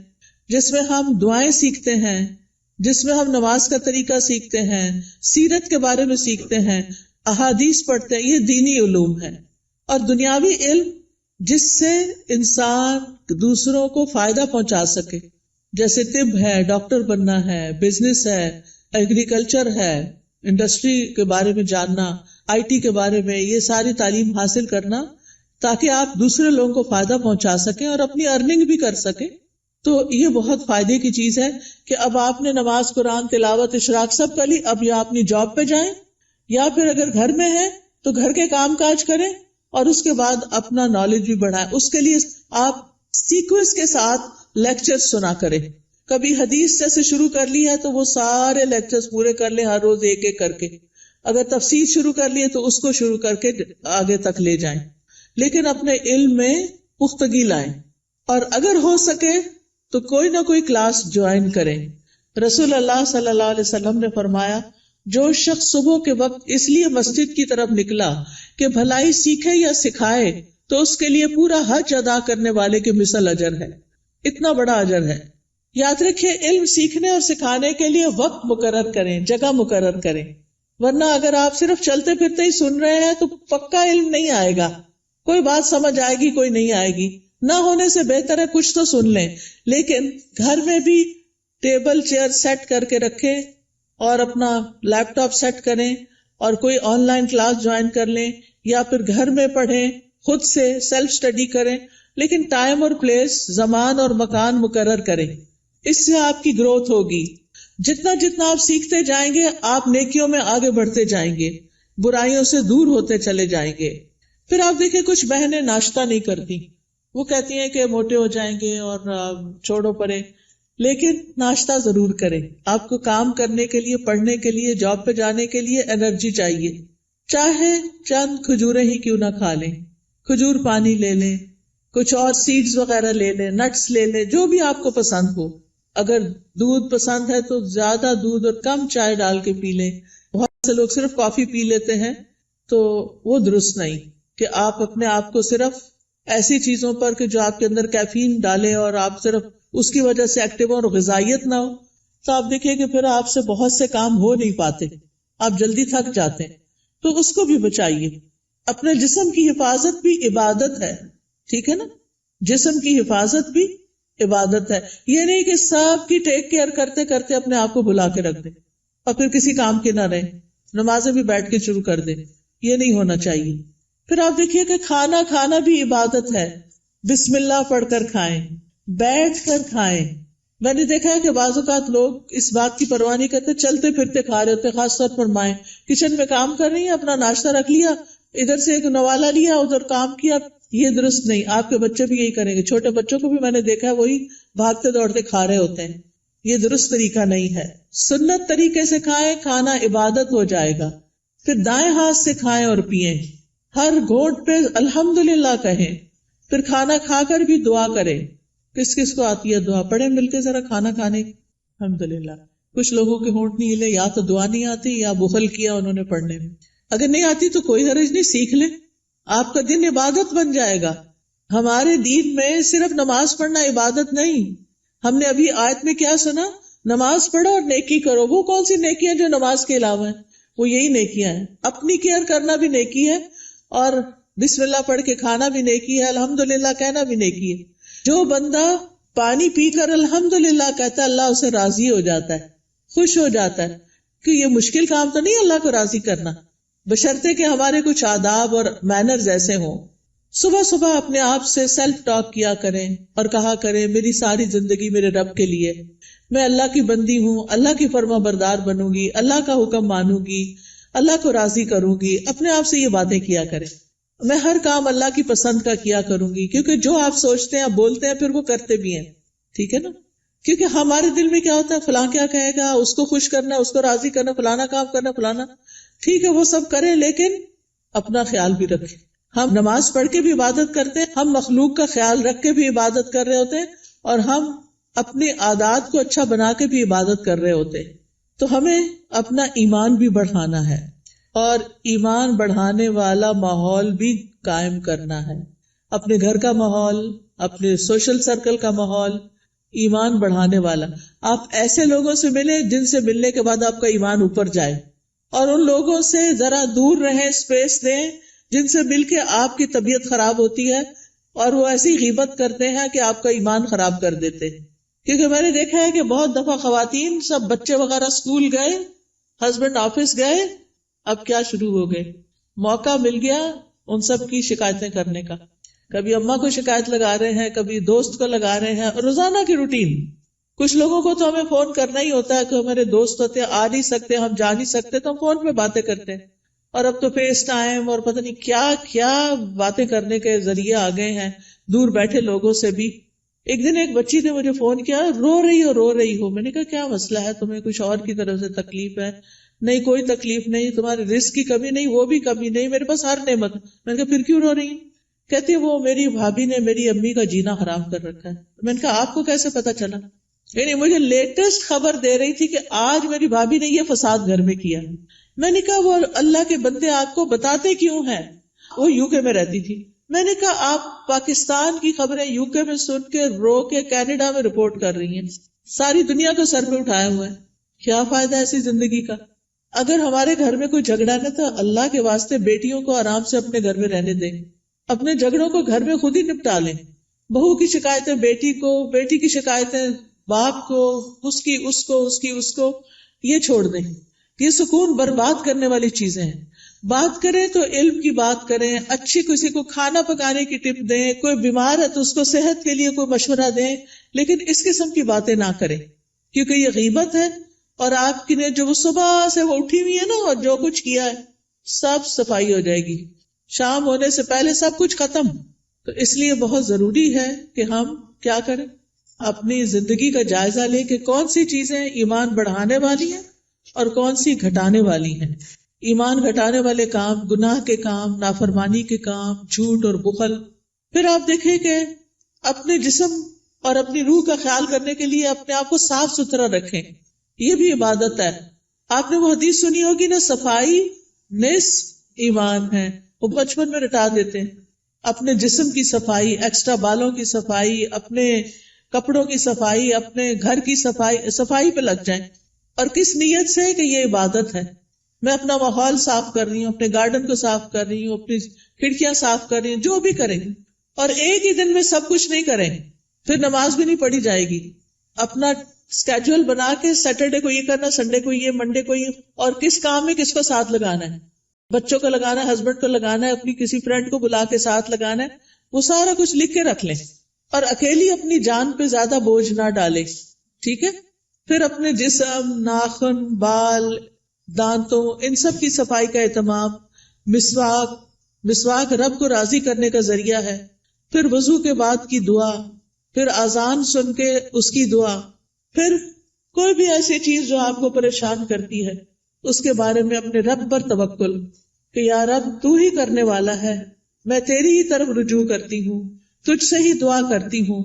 Speaker 1: جس میں ہم دعائیں سیکھتے ہیں، جس میں ہم نماز کا طریقہ سیکھتے ہیں، سیرت کے بارے میں سیکھتے ہیں، احادیث پڑھتے ہیں. یہ دینی علوم ہے. اور دنیاوی علم جس سے انسان دوسروں کو فائدہ پہنچا سکے، جیسے طب ہے، ڈاکٹر بننا ہے، بزنس ہے، ایگریکلچر ہے، انڈسٹری کے بارے میں جاننا، آئی ٹی کے بارے میں، یہ ساری تعلیم حاصل کرنا تاکہ آپ دوسرے لوگوں کو فائدہ پہنچا سکیں اور اپنی ارننگ بھی کر سکیں. تو یہ بہت فائدے کی چیز ہے کہ اب آپ نے نماز، قرآن تلاوت، اشراق سب کر لی، اب یا اپنی جاب پہ جائیں یا پھر اگر گھر میں ہیں تو گھر کے کام کاج کریں اور اس کے بعد اپنا نالج بھی بڑھائیں. اس کے لیے آپ سیکوینس کے ساتھ لیکچر سنا کریں. کبھی حدیث جیسے شروع کر لی ہے تو وہ سارے لیکچرز پورے کر لیں، ہر روز ایک ایک کر کے. اگر تفسیر شروع کر لی ہے تو اس کو شروع کر کے آگے تک لے جائیں، لیکن اپنے علم میں پختگی لائیں. اور اگر ہو سکے تو کوئی نہ کوئی کلاس جوائن کریں. رسول اللہ صلی اللہ علیہ وسلم نے فرمایا، جو شخص صبح کے وقت اس لیے مسجد کی طرف نکلا کہ بھلائی سیکھے یا سکھائے تو اس کے لیے پورا حج ادا کرنے والے کے مثل اجر ہے. اتنا بڑا اجر ہے. یاد رکھیں، علم سیکھنے اور سکھانے کے لیے وقت مقرر کریں، جگہ مقرر کریں، ورنہ اگر آپ صرف چلتے پھرتے ہی سن رہے ہیں تو پکا علم نہیں آئے گا. کوئی بات سمجھ آئے گی، کوئی نہیں آئے گی. نہ ہونے سے بہتر ہے کچھ تو سن لیں، لیکن گھر میں بھی ٹیبل چیئر سیٹ کر کے رکھیں اور اپنا لیپ ٹاپ سیٹ کریں اور کوئی آن لائن کلاس جوائن کر لیں یا پھر گھر میں پڑھیں، خود سے سیلف اسٹڈی کریں، لیکن ٹائم اور پلیس، زمان اور مکان مقرر کریں. اس سے آپ کی گروتھ ہوگی. جتنا جتنا آپ سیکھتے جائیں گے آپ نیکیوں میں آگے بڑھتے جائیں گے، برائیوں سے دور ہوتے چلے جائیں گے. پھر آپ دیکھیں کچھ بہنیں ناشتہ نہیں کرتی، وہ کہتی ہیں کہ موٹے ہو جائیں گے اور چھوڑو پرے، لیکن ناشتہ ضرور کریں. آپ کو کام کرنے کے لیے، پڑھنے کے لیے، جاب پہ جانے کے لیے انرجی چاہیے. چاہے چند کھجوریں ہی کیوں نہ کھا لیں، کھجور پانی لے لیں، کچھ اور سیڈز وغیرہ لے لیں، نٹس لے لیں، جو بھی آپ کو پسند ہو. اگر دودھ پسند ہے تو زیادہ دودھ اور کم چائے ڈال کے پی لیں. بہت سے لوگ صرف کافی پی لیتے ہیں تو وہ درست نہیں کہ آپ اپنے آپ کو صرف ایسی چیزوں پر کہ جو آپ کے اندر کیفین ڈالے اور آپ صرف اس کی وجہ سے ایکٹیو اور غذائیت نہ ہو، تو آپ دیکھیں کہ پھر آپ سے بہت سے کام ہو نہیں پاتے، آپ جلدی تھک جاتے ہیں. تو اس کو بھی بچائیے. اپنے جسم کی حفاظت بھی عبادت ہے، ٹھیک ہے نا؟ جسم کی حفاظت بھی عبادت ہے. یہ نہیں کہ سب کی ٹیک کیئر کرتے کرتے اپنے آپ کو بلا کے رکھ دیں اور پھر کسی کام کے نہ رہیں، نمازیں بھی بیٹھ کے شروع کر دیں. یہ نہیں ہونا چاہیے. پھر آپ دیکھیے کہ کھانا کھانا بھی عبادت ہے. بسم اللہ پڑھ کر کھائیں، بیٹھ کر کھائیں. میں نے دیکھا ہے کہ بعض اوقات لوگ اس بات کی پرواہ نہیں کرتے، چلتے پھرتے کھا رہے ہوتے. خاص طور پر مائیں کچن میں کام کر رہی ہیں، اپنا ناشتہ رکھ لیا، ادھر سے ایک نوالا لیا، ادھر کام کیا. یہ درست نہیں. آپ کے بچے بھی یہی کریں گے. چھوٹے بچوں کو بھی میں نے دیکھا ہے وہی بھاگتے دوڑتے کھا رہے ہوتے ہیں. یہ درست طریقہ نہیں ہے. سنت طریقے سے کھائیں، کھانا عبادت ہو جائے گا. پھر دائیں ہاتھ سے کھائیں اور پیئیں. ہر گھونٹ پہ الحمدللہ کہیں. پھر کھانا کھا کر بھی دعا کریں. کس کس کو آتی ہے دعا؟ پڑھیں مل کے ذرا کھانا کھانے کی. الحمدللہ. کچھ لوگوں کے ہونٹ نہیں ہلے، یا تو دعا نہیں آتی یا بخل کیا انہوں نے پڑھنے میں. اگر نہیں آتی تو کوئی حرج نہیں، سیکھ لیں، آپ کا دن عبادت بن جائے گا. ہمارے دین میں صرف نماز پڑھنا عبادت نہیں. ہم نے ابھی آیت میں کیا سنا؟ نماز پڑھو اور نیکی کرو. وہ کون سی نیکی ہیں جو نماز کے علاوہ ہیں؟ وہ یہی نیکیاں ہیں. اپنی کیئر کرنا بھی نیکی ہے اور بسم اللہ پڑھ کے کھانا بھی نیکی ہے، الحمدللہ کہنا بھی نیکی ہے. جو بندہ پانی پی کر الحمدللہ کہتا ہے اللہ اسے راضی ہو جاتا ہے، خوش ہو جاتا ہے. کہ یہ مشکل کام تو نہیں اللہ کو راضی کرنا، بشرطے کہ ہمارے کچھ آداب اور مینرز ایسے ہوں. صبح صبح اپنے آپ سے سیلف ٹاک کیا کریں اور کہا کریں میری ساری زندگی میرے رب کے لیے، میں اللہ کی بندی ہوں، اللہ کی فرما بردار بنوں گی، اللہ کا حکم مانوں گی، اللہ کو راضی کروں گی. اپنے آپ سے یہ باتیں کیا کریں. میں ہر کام اللہ کی پسند کا کیا کروں گی، کیونکہ جو آپ سوچتے ہیں آپ بولتے ہیں پھر وہ کرتے بھی ہیں. ٹھیک ہے نا؟ کیونکہ ہمارے دل میں کیا ہوتا ہے، فلاں کیا کہے گا، اس کو خوش کرنا، اس کو راضی کرنا، فلانا کام کرنا، فلانا. ٹھیک ہے وہ سب کریں لیکن اپنا خیال بھی رکھیں. ہم نماز پڑھ کے بھی عبادت کرتے ہیں، ہم مخلوق کا خیال رکھ کے بھی عبادت کر رہے ہوتے ہیں، اور ہم اپنے عادات کو اچھا بنا کے بھی عبادت کر رہے ہوتے ہیں. تو ہمیں اپنا ایمان بھی بڑھانا ہے اور ایمان بڑھانے والا ماحول بھی قائم کرنا ہے. اپنے گھر کا ماحول، اپنے سوشل سرکل کا ماحول ایمان بڑھانے والا. آپ ایسے لوگوں سے ملیں جن سے ملنے کے بعد آپ کا ایمان اوپر جائے، اور ان لوگوں سے ذرا دور رہیں، اسپیس دیں جن سے مل کے آپ کی طبیعت خراب ہوتی ہے، اور وہ ایسی غیبت کرتے ہیں کہ آپ کا ایمان خراب کر دیتے ہیں. کیونکہ میں نے دیکھا ہے کہ بہت دفعہ خواتین سب بچے وغیرہ اسکول گئے، ہسبینڈ آفس گئے، اب کیا شروع ہو گئے، موقع مل گیا ان سب کی شکایتیں کرنے کا. کبھی اماں کو شکایت لگا رہے ہیں، کبھی دوست کو لگا رہے ہیں، روزانہ کی روٹین. کچھ لوگوں کو تو ہمیں فون کرنا ہی ہوتا ہے کہ ہمارے دوست ہوتے ہیں، آ نہیں سکتے، ہم جا نہیں سکتے، تو ہم فون پہ باتیں کرتے ہیں. اور اب تو فیس ٹائم اور پتہ نہیں کیا کیا باتیں کرنے کے ذریعے آ گئے ہیں دور بیٹھے لوگوں سے بھی. ایک دن ایک بچی نے مجھے فون کیا، رو رہی ہو. میں نے کہا کیا مسئلہ ہے، تمہیں کچھ اور کی طرف سے تکلیف ہے؟ نہیں کوئی تکلیف نہیں، تمہارے رزق کی کمی نہیں، وہ بھی کمی نہیں، میرے پاس ہر نعمت. میں نے کہا پھر کیوں رو رہی؟ کہتی وہ میری بھابھی نے میری امی کا جینا حرام کر رکھا ہے. میں نے کہا آپ کو کیسے پتا چلا؟ یعنی مجھے لیٹسٹ خبر دے رہی تھی کہ آج میری بھابھی نے یہ فساد گھر میں کیا. میں نے کہا وہ اللہ کے بندے آپ کو بتاتے کیوں ہیں؟ وہ یو کے میں رہتی تھی. میں نے کہا آپ پاکستان کی خبریں یو کے میں سن کے رو کے کینیڈا میں رپورٹ کر رہی ہیں، ساری دنیا کو سر پہ اٹھائے ہوئے ہیں. کیا فائدہ ایسی زندگی کا؟ اگر ہمارے گھر میں کوئی جھگڑا نہ تو اللہ کے واسطے بیٹیوں کو آرام سے اپنے گھر میں رہنے دیں، اپنے جھگڑوں کو گھر میں خود ہی نپٹا لیں. بہو کی شکایتیں بیٹی کو، بیٹی کی شکایتیں باپ کو، اس کو یہ چھوڑ دیں. یہ سکون برباد کرنے والی چیزیں ہیں. بات کریں تو علم کی بات کریں، اچھی کسی کو کھانا پکانے کی ٹپ دیں، کوئی بیمار ہے تو اس کو صحت کے لیے کوئی مشورہ دیں، لیکن اس قسم کی باتیں نہ کریں کیونکہ یہ غیبت ہے. اور آپ کی نے جو وہ صبح سے وہ اٹھی ہوئی ہے نا اور جو کچھ کیا ہے سب صفائی ہو جائے گی، شام ہونے سے پہلے سب کچھ ختم. تو اس لیے بہت ضروری ہے کہ ہم کیا کریں، اپنی زندگی کا جائزہ لیں کہ کون سی چیزیں ایمان بڑھانے والی ہیں اور کون سی گھٹانے والی ہیں. ایمان گھٹانے والے کام، گناہ کے کام، نافرمانی کے کام، جھوٹ اور بخل. پھر آپ دیکھیں کہ اپنے جسم اور اپنی روح کا خیال کرنے کے لیے اپنے آپ کو صاف ستھرا رکھیں، یہ بھی عبادت ہے. آپ نے وہ حدیث سنی ہوگی نا، صفائی نصف ایمان ہے. وہ بچپن میں رٹا دیتے ہیں. اپنے جسم کی صفائی، ایکسٹرا بالوں کی صفائی، اپنے کپڑوں کی صفائی، اپنے گھر کی صفائی پہ لگ جائیں. اور کس نیت سے کہ یہ عبادت ہے. میں اپنا ماحول صاف کر رہی ہوں، اپنے گارڈن کو صاف کر رہی ہوں، اپنی کھڑکیاں صاف کر رہی ہوں، جو بھی کریں. اور ایک ہی دن میں سب کچھ نہیں کریں، پھر نماز بھی نہیں پڑھی جائے گی. اپنا اسکیڈول بنا کے سیٹرڈے کو یہ کرنا، سنڈے کو یہ، منڈے کو یہ، اور کس کام میں کس کو ساتھ لگانا ہے. بچوں کو لگانا ہے، ہسبینڈ کو لگانا ہے، اپنی کسی فرینڈ کو بلا کے ساتھ لگانا ہے. وہ سارا کچھ لکھ کے رکھ لیں اور اکیلی اپنی جان پہ زیادہ بوجھ نہ ڈالیں. ٹھیک ہے. پھر اپنے جسم، ناخن، بال، دانتوں، ان سب کی صفائی کا اہتمام. مسواک رب کو راضی کرنے کا ذریعہ ہے. پھر وضو کے بعد کی دعا، پھر اذان سن کے اس کی دعا. پھر کوئی بھی ایسی چیز جو آپ کو پریشان کرتی ہے اس کے بارے میں اپنے رب پر توکل کہ یا رب تو ہی کرنے والا ہے، میں تیری ہی طرف رجوع کرتی ہوں، تجھ سے ہی دعا کرتی ہوں.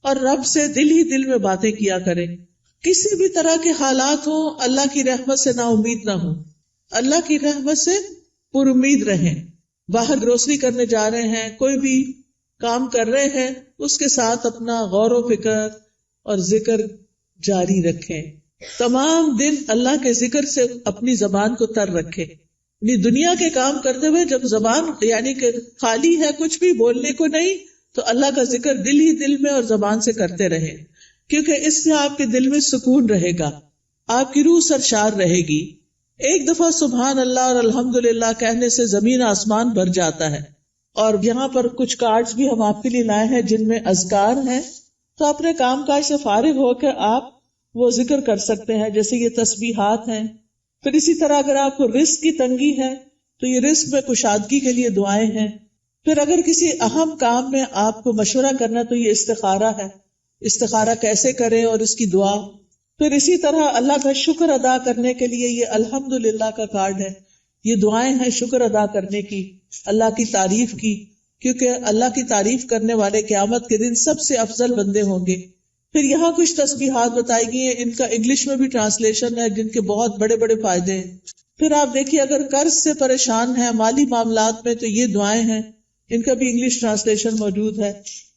Speaker 1: اور رب سے دل ہی دل میں باتیں کیا کریں. کسی بھی طرح کے حالات ہوں، اللہ کی رحمت سے نا امید نہ ہوں، اللہ کی رحمت سے پر امید رہیں. باہر گروسری کرنے جا رہے ہیں، کوئی بھی کام کر رہے ہیں، اس کے ساتھ اپنا غور و فکر اور ذکر جاری رکھیں. تمام دن اللہ کے ذکر سے اپنی زبان کو تر رکھیں. یعنی دنیا کے کام کرتے ہوئے جب زبان یعنی کہ خالی ہے، کچھ بھی بولنے کو نہیں، تو اللہ کا ذکر دل ہی دل میں اور زبان سے کرتے رہیں، کیونکہ اس سے آپ کے دل میں سکون رہے گا، آپ کی روح سرشار رہے گی. ایک دفعہ سبحان اللہ اور الحمدللہ کہنے سے زمین آسمان بھر جاتا ہے. اور یہاں پر کچھ کارڈز بھی ہم آپ کے لیے لائے ہیں جن میں اذکار ہیں، تو اپنے کام کاج سے فارغ ہو کے آپ وہ ذکر کر سکتے ہیں، جیسے یہ تسبیحات ہیں. پھر اسی طرح اگر آپ کو رزق کی تنگی ہے تو یہ رزق میں کشادگی کے لیے دعائیں ہیں. پھر اگر کسی اہم کام میں آپ کو مشورہ کرنا تو یہ استخارہ ہے، استخارہ کیسے کریں اور اس کی دعا. پھر اسی طرح اللہ کا شکر ادا کرنے کے لیے یہ الحمدللہ کا کارڈ ہے. یہ دعائیں ہیں شکر ادا کرنے کی، اللہ کی تعریف کی، کیونکہ اللہ کی تعریف کرنے والے قیامت کے دن سب سے افضل بندے ہوں گے. پھر یہاں کچھ تسبیحات بتائی گئی ہیں، ان کا انگلش میں بھی ٹرانسلیشن ہے جن کے بہت بڑے بڑے فائدے ہیں. پھر آپ دیکھیے اگر قرض سے پریشان ہیں، مالی معاملات میں، تو یہ دعائیں ہیں، ان کا بھی انگلش ٹرانسلیشن موجود ہے.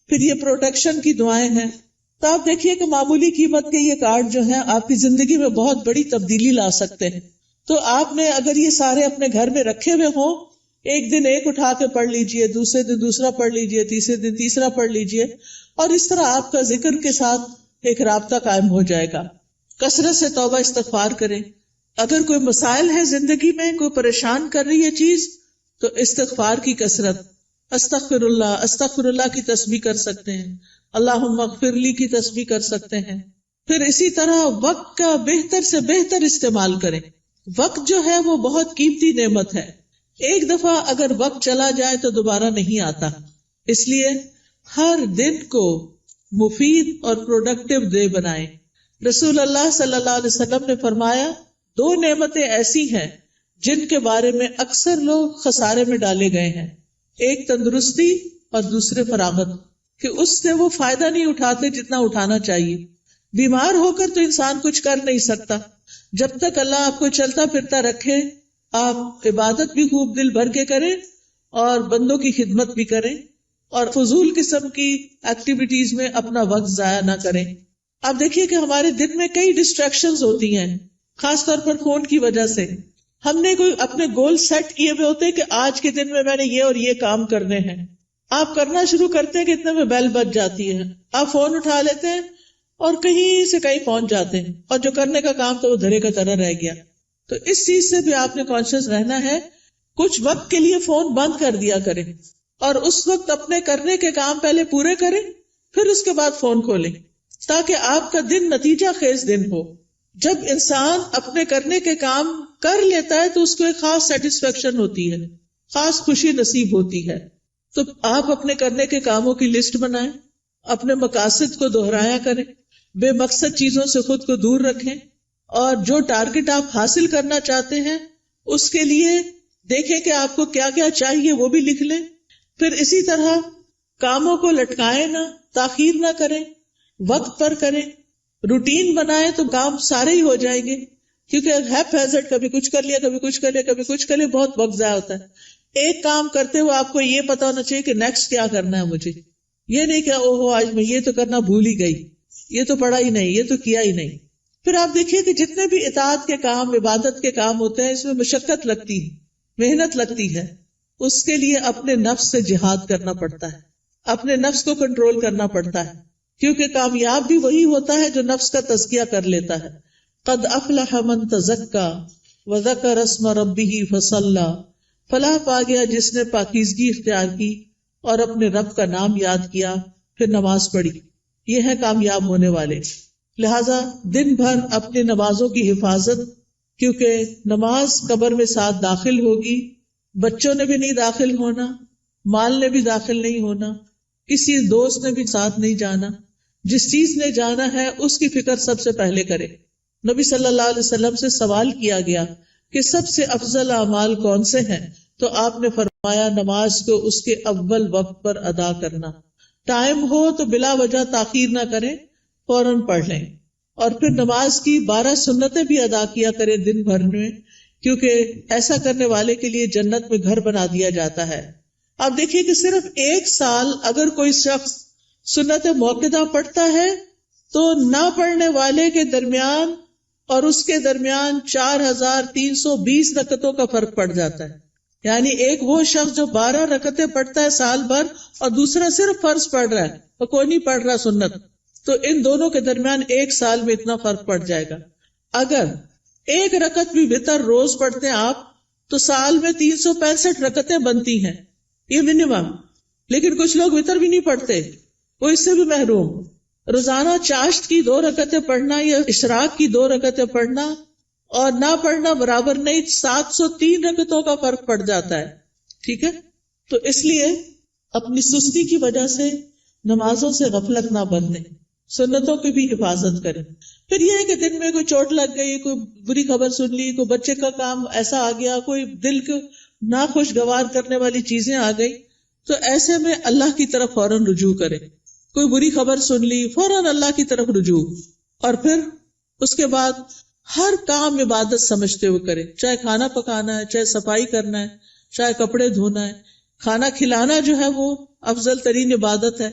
Speaker 1: پھر یہ پروٹیکشن کی دعائیں ہیں. تو آپ دیکھیے کہ معمولی قیمت کے یہ کارڈ جو ہیں آپ کی زندگی میں بہت بڑی تبدیلی لا سکتے ہیں. تو آپ نے اگر یہ سارے اپنے گھر میں رکھے ہوئے ہوں ایک دن ایک اٹھا کے پڑھ لیجئے، دوسرے دن دوسرا پڑھ لیجئے، تیسرے دن تیسرا پڑھ لیجئے، اور اس طرح آپ کا ذکر کے ساتھ ایک رابطہ قائم ہو جائے گا. کثرت سے توبہ استغفار کریں. اگر کوئی مسائل ہے زندگی میں، کوئی پریشان کر رہی ہے چیز، تو استغفار کی کثرت، استغفر اللہ کی تسبیح کر سکتے ہیں، اللہم اغفر لی کی تسبیح کر سکتے ہیں. پھر اسی طرح وقت کا بہتر سے بہتر استعمال کریں. وقت جو ہے وہ بہت قیمتی نعمت ہے. ایک دفعہ اگر وقت چلا جائے تو دوبارہ نہیں آتا، اس لیے ہر دن کو مفید اور پروڈکٹیو ڈے بنائیں. رسول اللہ صلی اللہ علیہ وسلم نے فرمایا 2 نعمتیں ایسی ہیں جن کے بارے میں اکثر لوگ خسارے میں ڈالے گئے ہیں، ایک تندرستی اور دوسرے فراغت، کہ اس سے وہ فائدہ نہیں اٹھاتے جتنا اٹھانا چاہیے. بیمار ہو کر تو انسان کچھ کر نہیں سکتا. جب تک اللہ آپ کو چلتا پھرتا رکھے، آپ عبادت بھی خوب دل بھر کے کریں اور بندوں کی خدمت بھی کریں اور فضول قسم کی ایکٹیویٹیز میں اپنا وقت ضائع نہ کریں. آپ دیکھیے کہ ہمارے دن میں کئی ڈسٹریکشنز ہوتی ہیں، خاص طور پر فون کی وجہ سے. ہم نے کوئی اپنے گول سیٹ کیے ہوئے ہوتے کہ آج کے دن میں نے یہ اور یہ کام کرنے ہیں. آپ کرنا شروع کرتے ہیں کہ اتنے میں بیل بج جاتی ہے، آپ فون اٹھا لیتے ہیں اور کہیں سے کہیں پہنچ جاتے ہیں، اور جو کرنے کا کام تو وہ دھرے کا طرح رہ گیا. تو اس چیز سے بھی آپ نے کانشیس رہنا ہے. کچھ وقت کے لیے فون بند کر دیا کریں اور اس وقت اپنے کرنے کے کام پہلے پورے کریں، پھر اس کے بعد فون کھولیں، تاکہ آپ کا دن نتیجہ خیز دن ہو. جب انسان اپنے کرنے کے کام کر لیتا ہے تو اس کو ایک خاص سیٹسفیکشن ہوتی ہے، خاص خوشی نصیب ہوتی ہے. تو آپ اپنے کرنے کے کاموں کی لسٹ بنائیں، اپنے مقاصد کو دہرایا کریں، بے مقصد چیزوں سے خود کو دور رکھیں، اور جو ٹارگٹ آپ حاصل کرنا چاہتے ہیں اس کے لیے دیکھیں کہ آپ کو کیا کیا چاہیے، وہ بھی لکھ لیں. پھر اسی طرح کاموں کو لٹکائیں نہ، تاخیر نہ کریں، وقت پر کریں. روٹین بنائیں تو کام سارے ہی ہو جائیں گے، کیونکہ ہیپ ہیزرڈ کبھی کچھ کر لیا، کبھی کچھ کر لیا، کبھی کچھ کر لیا، بہت وقت ضائع ہوتا ہے. ایک کام کرتے ہوئے آپ کو یہ پتا ہونا چاہیے کہ نیکسٹ کیا کرنا ہے مجھے. یہ نہیں کہ اوہو آج میں یہ تو کرنا بھول ہی گئی، یہ تو پڑھا ہی نہیں، یہ تو کیا ہی نہیں. پھر آپ دیکھیے کہ جتنے بھی اطاعت کے کام، عبادت کے کام ہوتے ہیں، اس میں مشقت لگتی ہے، محنت لگتی ہے. اس کے لیے اپنے نفس سے جہاد کرنا پڑتا ہے، اپنے نفس کو کنٹرول کرنا پڑتا ہے، کیونکہ کامیاب بھی وہی ہوتا ہے جو نفس کا تزکیہ کر لیتا ہے. قد افلح من تزکا وذکر اسم ربہ فصلی، فلاح پا گیا جس نے پاکیزگی اختیار کی اور اپنے رب کا نام یاد کیا، پھر نماز پڑھی. یہ ہے کامیاب ہونے والے. لہذا دن بھر اپنی نمازوں کی حفاظت، کیونکہ نماز قبر میں ساتھ داخل ہوگی، بچوں نے بھی نہیں داخل ہونا، مال نے بھی داخل نہیں ہونا، کسی دوست نے بھی ساتھ نہیں جانا. جس چیز نے جانا ہے اس کی فکر سب سے پہلے کرے. نبی صلی اللہ علیہ وسلم سے سوال کیا گیا کہ سب سے افضل اعمال کون سے ہیں، تو آپ نے فرمایا نماز کو اس کے اول وقت پر ادا کرنا. ٹائم ہو تو بلا وجہ تاخیر نہ کریں، فوراً پڑھ لیں. اور پھر نماز کی 12 سنتیں بھی ادا کیا کریں دن بھر میں، کیونکہ ایسا کرنے والے کے لیے جنت میں گھر بنا دیا جاتا ہے. آپ دیکھیے کہ صرف 1 سال اگر کوئی شخص سنت موقدہ پڑھتا ہے تو نہ پڑھنے والے کے درمیان اور اس کے درمیان 4320 رکعتوں کا فرق پڑ جاتا ہے. یعنی ایک وہ شخص جو 12 رکعتیں پڑھتا ہے سال بھر اور دوسرا صرف فرض پڑھ رہا ہے اور کوئی نہیں پڑھ رہا سنت، تو ان دونوں کے درمیان 1 سال میں اتنا فرق پڑ جائے گا. اگر 1 رکعت بھی وتر روز پڑھتے ہیں آپ تو سال میں 365 رکعتیں بنتی ہیں، یہ منیمم. لیکن کچھ لوگ وتر بھی نہیں پڑھتے، وہ اس سے بھی محروم. روزانہ چاشت کی 2 رکعتیں پڑھنا یا اشراق کی 2 رکعتیں پڑھنا اور نہ پڑھنا برابر نہیں، 703 رکعتوں کا فرق پڑ جاتا ہے. ٹھیک ہے، تو اس لیے اپنی سستی کی وجہ سے نمازوں سے غفلت نہ برتیں، سنتوں کی بھی حفاظت کریں. پھر یہ ہے کہ دن میں کوئی چوٹ لگ گئی، کوئی بری خبر سن لی، کوئی بچے کا کام ایسا آ گیا، کوئی دل کو ناخوشگوار کرنے والی چیزیں آ گئی، تو ایسے میں اللہ کی طرف فوراً رجوع کریں. کوئی بری خبر سن لی، فوراً اللہ کی طرف رجوع. اور پھر اس کے بعد ہر کام عبادت سمجھتے ہوئے کریں، چاہے کھانا پکانا ہے، چاہے صفائی کرنا ہے، چاہے کپڑے دھونا ہے. کھانا کھلانا جو ہے وہ افضل ترین عبادت ہے.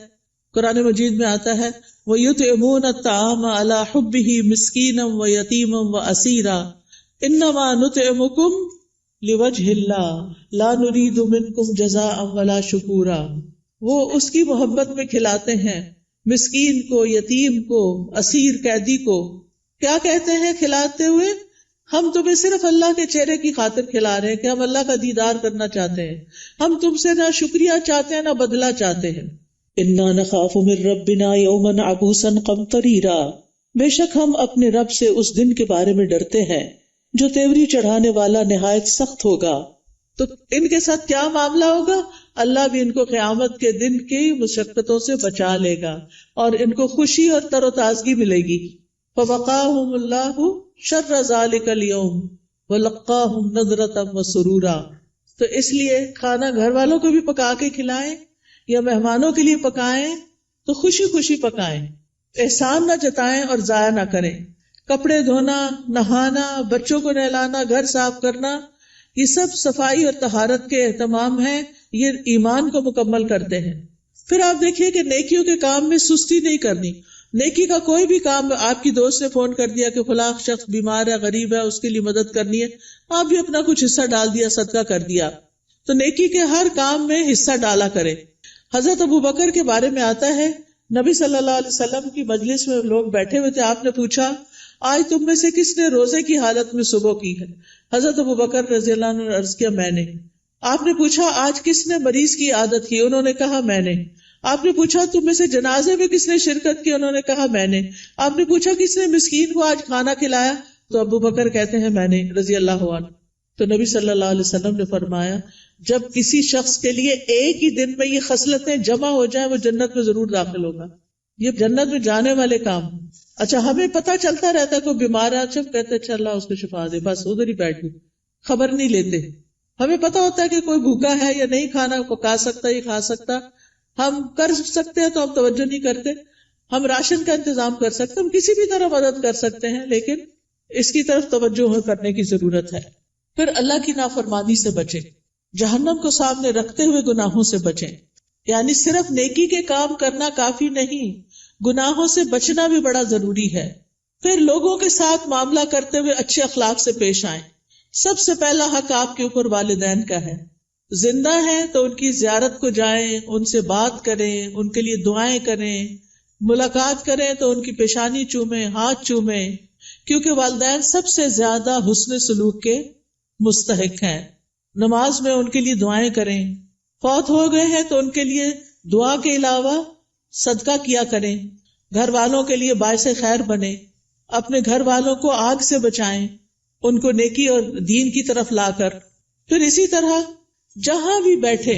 Speaker 1: قرآن مجید میں آتا ہے وَيُطْعِمُونَ الطَّعَامَ عَلَى حُبِّهِ مِسْكِينًا وَيَتِيمًا وَأَسِيرًا إِنَّمَا نُطْعِمُكُمْ لوجہ اللہ لا نرید منکم جزاء ولا شکورا. وہ اس کی محبت میں کھلاتے ہیں مسکین کو، یتیم کو، اسیر قیدی کو. کیا کہتے ہیں کھلاتے ہوئے؟ ہم تمہیں صرف اللہ کے چہرے کی خاطر کھلا رہے ہیں کہ ہم اللہ کا دیدار کرنا چاہتے ہیں. ہم تم سے نہ شکریہ چاہتے ہیں نہ بدلہ چاہتے ہیں. انا نخاف من ربنا یوما عبوسا قمطریرا. بے شک ہم اپنے رب سے اس دن کے بارے میں ڈرتے ہیں جو تیوری چڑھانے والا نہایت سخت ہوگا. تو ان کے ساتھ کیا معاملہ ہوگا؟ اللہ بھی ان کو قیامت کے دن کی مشقتوں سے بچا لے گا اور ان کو خوشی اور تر و تازگی ملے گی. فوقاہم اللہ شر ذلک اليوم ولقاہم نضرۃ وسرورا. تو اس لیے کھانا گھر والوں کو بھی پکا کے کھلائیں یا مہمانوں کے لیے پکائیں تو خوشی خوشی پکائیں، احسان نہ جتائیں اور ضائع نہ کریں. کپڑے دھونا، نہانا، بچوں کو نہلانا، گھر صاف کرنا، یہ سب صفائی اور طہارت کے اہتمام ہیں، یہ ایمان کو مکمل کرتے ہیں. پھر آپ دیکھیے کہ نیکیوں کے کام میں سستی نہیں کرنی. نیکی کا کوئی بھی کام، آپ کی دوست نے فون کر دیا کہ فلاں شخص بیمار ہے، غریب ہے، اس کے لیے مدد کرنی ہے، آپ بھی اپنا کچھ حصہ ڈال دیا، صدقہ کر دیا. تو نیکی کے ہر کام میں حصہ ڈالا کرے. حضرت ابوبکر کے بارے میں آتا ہے، نبی صلی اللہ علیہ وسلم کی مجلس میں لوگ بیٹھے ہوئے تھے. آپ نے پوچھا آج تم میں سے کس نے روزے کی حالت میں صبح کی ہے؟ حضرت ابوبکر رضی اللہ عنہ نے عرض کیا میں نے. آپ نے پوچھا آج کس نے مریض کی عادت کی؟ انہوں نے کہا میں نے. آپ نے پوچھا تم میں سے جنازے میں کس نے شرکت کی؟ انہوں نے کہا میں نے. آپ نے پوچھا کس نے مسکین کو آج کھانا کھلایا؟ تو ابوبکر کہتے ہیں میں نے رضی اللہ عنہ. تو نبی صلی اللہ علیہ وسلم نے فرمایا جب کسی شخص کے لیے ایک ہی دن میں یہ خصلتیں جمع ہو جائیں وہ جنت میں ضرور داخل ہوگا. یہ جنت میں جانے والے کام. اچھا ہمیں پتہ چلتا رہتا ہے کوئی بیمار ہے، اچھا کہتے اچھا اللہ اس کو شفا دے، بس ادھر ہی بیٹھ گئے، خبر نہیں لیتے. ہمیں پتہ ہوتا ہے کہ کوئی بھوکا ہے یا نہیں کھانا پکا سکتا یہ کھا سکتا، ہم کر سکتے ہیں تو ہم توجہ نہیں کرتے. ہم راشن کا انتظام کر سکتے، ہم کسی بھی طرح مدد کر سکتے ہیں، لیکن اس کی طرف توجہ کرنے کی ضرورت ہے. پھر اللہ کی نافرمانی سے بچیں، جہنم کو سامنے رکھتے ہوئے گناہوں سے بچیں. یعنی صرف نیکی کے کام کرنا کافی نہیں، گناہوں سے بچنا بھی بڑا ضروری ہے. پھر لوگوں کے ساتھ معاملہ کرتے ہوئے اچھے اخلاق سے پیش آئیں. سب سے پہلا حق آپ کے اوپر والدین کا ہے. زندہ ہیں تو ان کی زیارت کو جائیں، ان سے بات کریں، ان کے لیے دعائیں کریں، ملاقات کریں تو ان کی پیشانی چومیں، ہاتھ چومیں، کیونکہ والدین سب سے زیادہ حسن سلوک کے مستحق ہیں. نماز میں ان کے لیے دعائیں کریں. فوت ہو گئے ہیں تو ان کے لیے دعا کے علاوہ صدقہ کیا کریں. گھر والوں کے لیے باعث خیر بنیں. اپنے گھر والوں کو آگ سے بچائیں، ان کو نیکی اور دین کی طرف لا کر. پھر اسی طرح جہاں بھی بیٹھے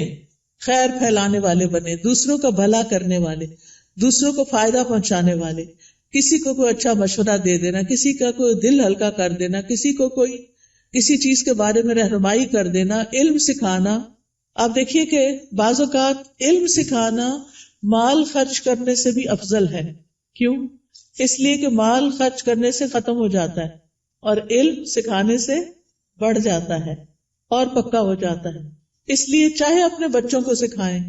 Speaker 1: خیر پھیلانے والے بنے، دوسروں کا بھلا کرنے والے، دوسروں کو فائدہ پہنچانے والے. کسی کو کوئی اچھا مشورہ دے دینا، کسی کا کوئی دل ہلکا کر دینا، کسی کو کوئی کسی چیز کے بارے میں رہنمائی کر دینا، علم سکھانا. آپ دیکھیے کہ بعض اوقات علم سکھانا مال خرچ کرنے سے بھی افضل ہے. کیوں؟ اس لیے کہ مال خرچ کرنے سے ختم ہو جاتا ہے اور علم سکھانے سے بڑھ جاتا ہے اور پکا ہو جاتا ہے. اس لیے چاہے اپنے بچوں کو سکھائیں،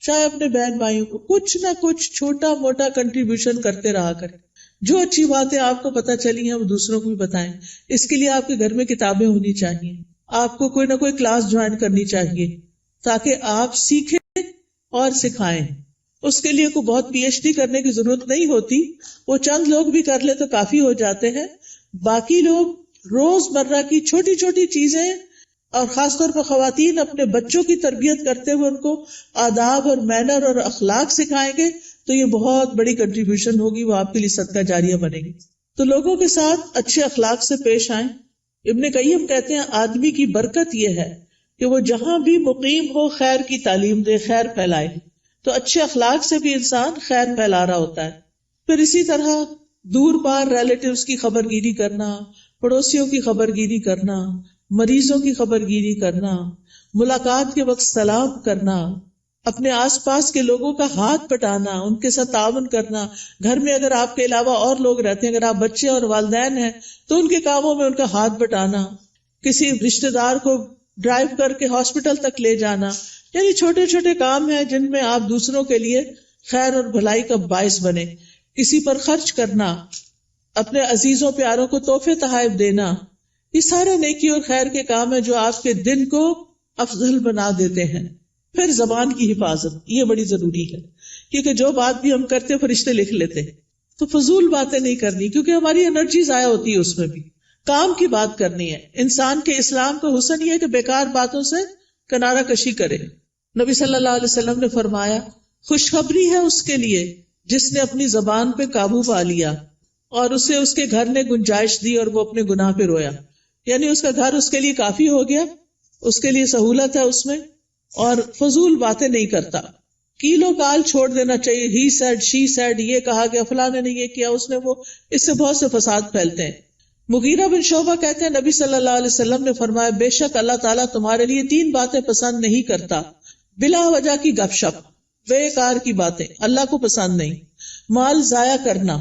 Speaker 1: چاہے اپنے بہن بھائیوں کو، کچھ نہ کچھ چھوٹا موٹا کنٹریبیوشن کرتے رہا کریں. جو اچھی باتیں آپ کو پتہ چلی ہیں وہ دوسروں کو بھی بتائیں. اس کے لیے آپ کے گھر میں کتابیں ہونی چاہیے، آپ کو کوئی نہ کوئی کلاس جوائن کرنی چاہیے تاکہ آپ سیکھیں اور سکھائیں. اس کے لیے کوئی بہت پی ایچ ڈی کرنے کی ضرورت نہیں ہوتی، وہ چند لوگ بھی کر لے تو کافی ہو جاتے ہیں. باقی لوگ روز مرہ کی چھوٹی چھوٹی چیزیں اور خاص طور پر خواتین اپنے بچوں کی تربیت کرتے ہوئے ان کو آداب اور مینر اور اخلاق سکھائیں گے تو یہ بہت بڑی کنٹریبیوشن ہوگی، وہ آپ کے لیے صدقہ جاریہ بنے گی. تو لوگوں کے ساتھ اچھے اخلاق سے پیش آئیں. ابن قیم کہتے ہیں آدمی کی برکت یہ ہے کہ وہ جہاں بھی مقیم ہو خیر کی تعلیم دے، خیر پھیلائے. تو اچھے اخلاق سے بھی انسان خیر پھیلا رہا ہوتا ہے. پھر اسی طرح دور پار ریلیٹیوز کی خبر گیری کرنا، پڑوسیوں کی خبر گیری کرنا، مریضوں کی خبر گیری کرنا، ملاقات کے وقت سلام کرنا، اپنے آس پاس کے لوگوں کا ہاتھ بٹانا، ان کے ساتھ تعاون کرنا. گھر میں اگر آپ کے علاوہ اور لوگ رہتے ہیں، اگر آپ بچے اور والدین ہیں تو ان کے کاموں میں ان کا ہاتھ بٹانا، کسی رشتہ دار کو ڈرائیو کر کے ہاسپٹل تک لے جانا. یعنی چھوٹے چھوٹے کام ہیں جن میں آپ دوسروں کے لیے خیر اور بھلائی کا باعث بنے. کسی پر خرچ کرنا، اپنے عزیزوں پیاروں کو تحفے تحائف دینا، یہ سارے نیکی اور خیر کے کام ہیں جو آپ کے دن کو افضل بنا دیتے ہیں. پھر زبان کی حفاظت، یہ بڑی ضروری ہے، کیونکہ جو بات بھی ہم کرتے فرشتے لکھ لیتے ہیں. تو فضول باتیں نہیں کرنی، کیونکہ ہماری انرجی ضائع ہوتی ہے اس میں بھی. کام کی بات کرنی ہے. انسان کے اسلام کا حسن یہ ہے کہ بیکار باتوں سے کنارہ کشی کرے. نبی صلی اللہ علیہ وسلم نے فرمایا خوشخبری ہے اس کے لیے جس نے اپنی زبان پہ قابو پا لیا اور اسے اس کے گھر نے گنجائش دی اور وہ اپنے گناہ پہ رویا. یعنی اس کا گھر اس کے لیے کافی ہو گیا، اس کے لیے سہولت ہے اس میں، اور فضول باتیں نہیں کرتا. کیلو کال چھوڑ دینا چاہیے. ہی سیڈ، شی سیڈ، یہ کہا گیا، فلاں نے یہ کیا، اس نے وہ، اس سے بہت سے فساد پھیلتے ہیں. مغیرہ بن شعبہ کہتے ہیں نبی صلی اللہ علیہ وسلم نے فرمایا بے شک اللہ تعالیٰ تمہارے لیے 3 باتیں پسند نہیں کرتا. بلا وجہ کی گپ شپ، بے کار کی باتیں اللہ کو پسند نہیں. مال ضائع کرنا،